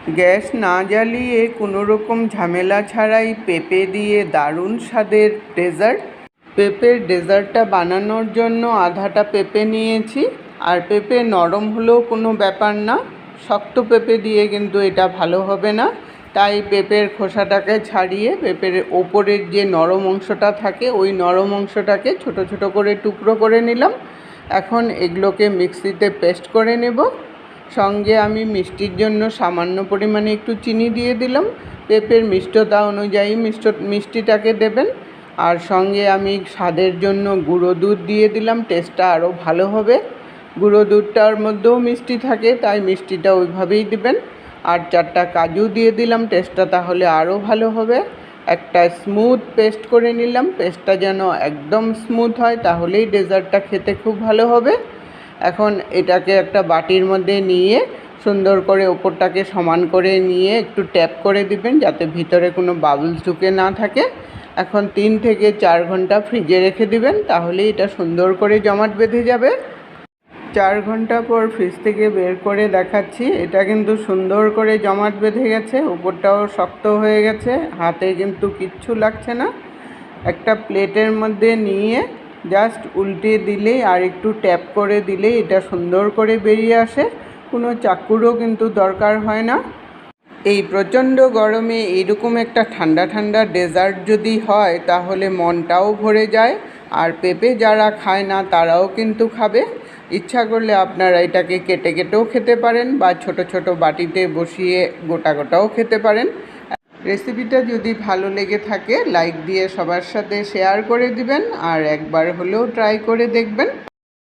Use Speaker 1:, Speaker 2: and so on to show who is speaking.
Speaker 1: Gas না জ্বালিয়ে কোনো রকম ঝামেলা ছাড়াই পেঁপে দিয়ে দারুণ স্বাদের ডেজার্ট। পেঁপের ডেজার্টটা বানানোর জন্য আধাটা পেঁপে নিয়েছি। আর পেঁপে নরম হলেও কোনো ব্যাপার না, শক্ত পেঁপে দিয়ে কিন্তু এটা ভালো হবে না। তাই পেঁপের খোসাটাকে ছাড়িয়ে পেঁপের ওপরের যে নরম অংশটা থাকে ওই নরম অংশটাকে ছোট ছোট করে টুকরো করে নিলাম। এখন এগুলোকে মিক্সিতে পেস্ট করে নেব। সঙ্গে আমি মিষ্টির জন্য সামান্য পরিমাণে একটু চিনি দিয়ে দিলাম। পেঁপের মিষ্টতা অনুযায়ী মিষ্টিটাকে দেবেন। আর সঙ্গে আমি স্বাদের জন্য গুঁড়ো দুধ দিয়ে দিলাম, টেস্টটা আরও ভালো হবে। গুঁড়ো দুধটার মধ্যেও মিষ্টি থাকে, তাই মিষ্টিটা ওইভাবেই দিবেন। আর 4টা কাজু দিয়ে দিলাম, টেস্টটা তাহলে আরও ভালো হবে। একটা স্মুথ পেস্ট করে নিলাম, পেস্টটা যেন একদম স্মুথ হয়, তাহলেই ডেজার্টটা খেতে খুব ভালো হবে। এখন এটাকে একটা বাটির মধ্যে নিয়ে সুন্দর করে ওপরটাকে সমান করে নিয়ে একটু ট্যাপ করে দিবেন, যাতে ভিতরে কোনো বাবলস ঢুকে না থাকে। এখন 3 থেকে 4 ঘন্টা ফ্রিজে রেখে দিবেন, তাহলেই এটা সুন্দর করে জমাট বেঁধে যাবে। 4 ঘন্টা পর ফ্রিজ থেকে বের করে দেখাচ্ছি, এটা কিন্তু সুন্দর করে জমাট বেঁধে গেছে, উপরটাও শক্ত হয়ে গেছে, হাতে কিন্তু কিচ্ছু লাগছে না। একটা প্লেটের মধ্যে নিয়ে জাস্ট উল্টে দিলেই আর একটু ট্যাপ করে দিলেই এটা সুন্দর করে বেরিয়ে আসে, কোনো চাকুরও কিন্তু দরকার হয় না। এই প্রচণ্ড গরমে এরকম একটা ঠান্ডা ঠান্ডা ডেজার্ট যদি হয় তাহলে মনটাও ভরে যায়। আর পেঁপে যারা খায় না তারাও কিন্তু খাবে। ইচ্ছা করলে আপনারা এটাকে কেটে কেটেও খেতে পারেন, বা ছোট ছোট বাটিতে বসিয়ে গোটা গোটাও খেতে পারেন। রেসিপিটা যদি ভালো লেগে থাকে লাইক দিয়ে সবার সাথে শেয়ার করে দিবেন, আর একবার হলেও ট্রাই করে দেখবেন।